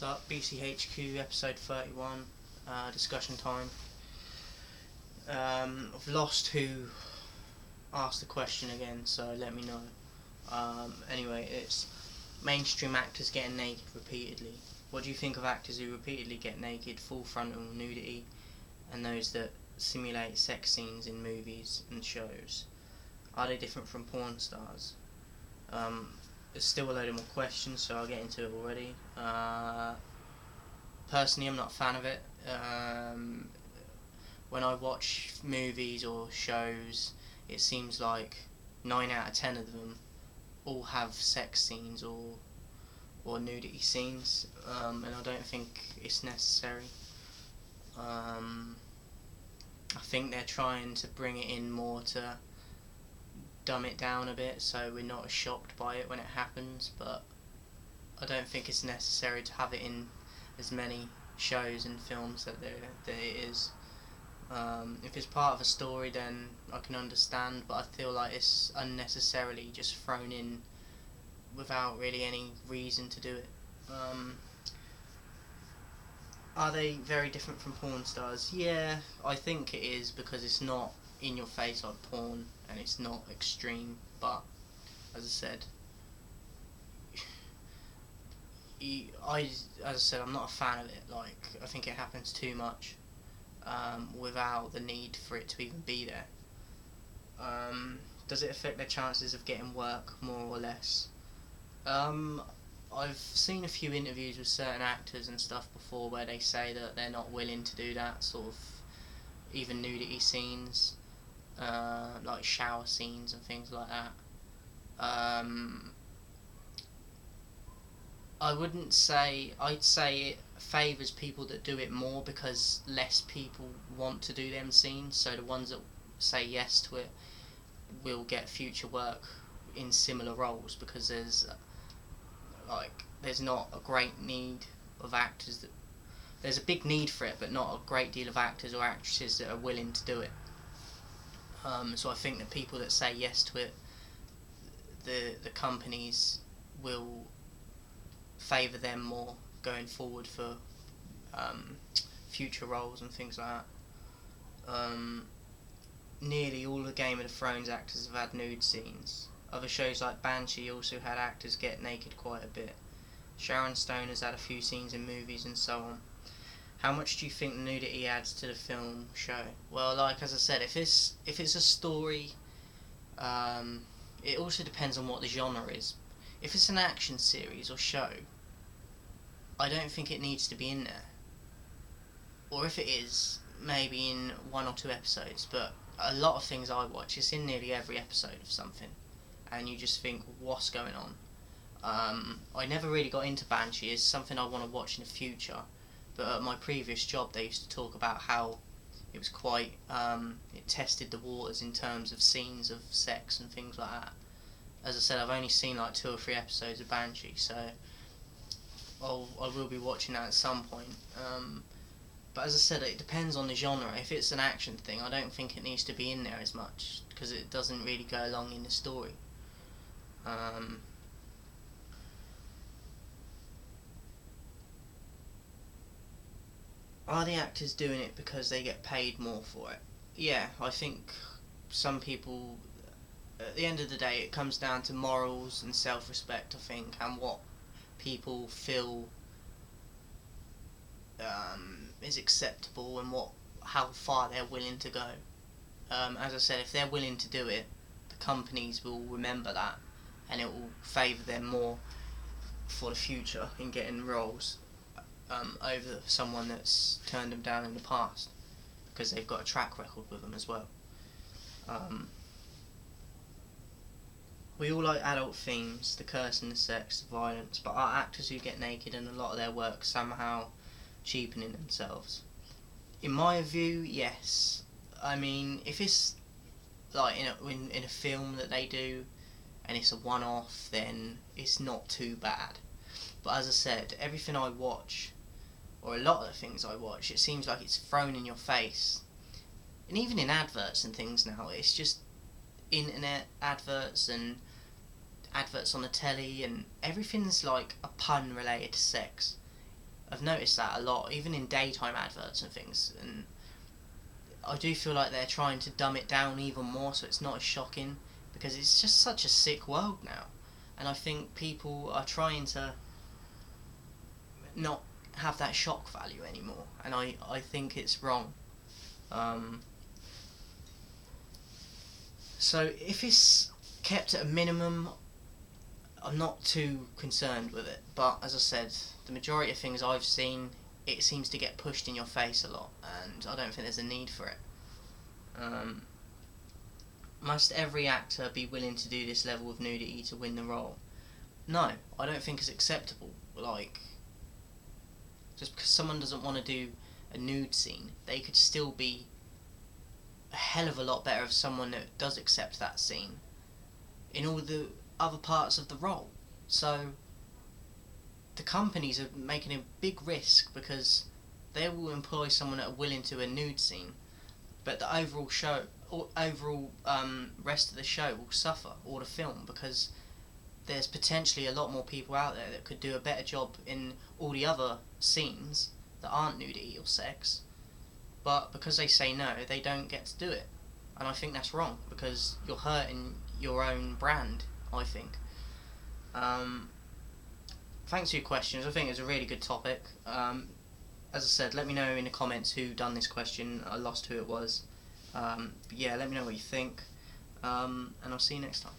What's up? BCHQ episode 31, discussion time. I've lost who asked the question again, so let me know. Anyway, it's mainstream actors getting naked repeatedly. What do you think of actors who repeatedly get naked, full frontal nudity, and those that simulate sex scenes in movies and shows? Are they different from porn stars? There's still a load of more questions, so I'll get into it already. Personally, I'm not a fan of it. When I watch movies or shows, it seems like 9 out of 10 of them all have sex scenes or nudity scenes, and I don't think it's necessary. I think they're trying to bring it in more to dumb it down a bit so we're not as shocked by it when it happens, but I don't think it's necessary to have it in as many shows and films that it is. If it's part of a story, then I can understand, but I feel like it's unnecessarily just thrown in without really any reason to do it. Are they very different from porn stars? Yeah, I think it is, because it's not in your face like porn and it's not extreme, but as I said, I'm not a fan of it. Like, I think it happens too much without the need for it to even be there. Does it affect their chances of getting work more or less? I've seen a few interviews with certain actors and stuff before where they say that they're not willing to do that sort of even nudity scenes, like shower scenes and things like that. I'd say it favours people that do it more because less people want to do them scenes, so the ones that say yes to it will get future work in similar roles, because there's not a great need of actors there's a big need for it, but not a great deal of actors or actresses that are willing to do it. So I think that people that say yes to it, the companies will favour them more going forward for future roles and things like that. Nearly all the Game of Thrones actors have had nude scenes. Other shows like Banshee also had actors get naked quite a bit. Sharon Stone has had a few scenes in movies and so on. How much do you think nudity adds to the film show? Well, like as I said, if it's a story, it also depends on what the genre is. If it's an action series or show, I don't think it needs to be in there. Or if it is, maybe in 1 or 2 episodes. But a lot of things I watch, it's in nearly every episode of something, and you just think, what's going on? I never really got into Banshee. It's something I want to watch in the future. But at my previous job, they used to talk about how it was quite, it tested the waters in terms of scenes of sex and things like that. As I said, I've only seen like 2 or 3 episodes of Banshee, so I will be watching that at some point. But as I said, it depends on the genre. If it's an action thing, I don't think it needs to be in there as much, because it doesn't really go along in the story. Are the actors doing it because they get paid more for it? Yeah, I think some people, at the end of the day, it comes down to morals and self-respect, I think, and what people feel is acceptable, and how far they're willing to go. As I said, if they're willing to do it, the companies will remember that, and it will favour them more for the future in getting roles over someone that's turned them down in the past, because they've got a track record with them as well. We all like adult themes, the cursing, the sex, the violence, but are actors who get naked in a lot of their work somehow cheapening themselves? In my view, yes. I mean, if it's like in a film that they do and it's a one-off, then it's not too bad. But as I said, everything I watch, or a lot of the things I watch, it seems like it's thrown in your face. And even in adverts and things now, it's just internet adverts and adverts on the telly, and everything's like a pun related to sex. I've noticed that a lot, even in daytime adverts and things, and I do feel like they're trying to dumb it down even more so it's not as shocking, because it's just such a sick world now, and I think people are trying to not have that shock value anymore, and I think it's wrong. Um, so if it's kept at a minimum, I'm not too concerned with it, but as I said, the majority of things I've seen, it seems to get pushed in your face a lot, and I don't think there's a need for it. Um, must every actor be willing to do this level of nudity to win the role? No, I don't think it's acceptable. Like, just because someone doesn't want to do a nude scene, they could still be a hell of a lot better if someone that does accept that scene in all the other parts of the role. So the companies are making a big risk because they will employ someone that are willing to a nude scene, but the overall rest of the show will suffer, or the film, because there's potentially a lot more people out there that could do a better job in all the other scenes that aren't nudity or sex, but because they say no, they don't get to do it. And I think that's wrong, because you're hurting your own brand, I think. Thanks for your questions. I think it's a really good topic. As I said, let me know in the comments who done this question. I lost who it was. But yeah, let me know what you think. And I'll see you next time.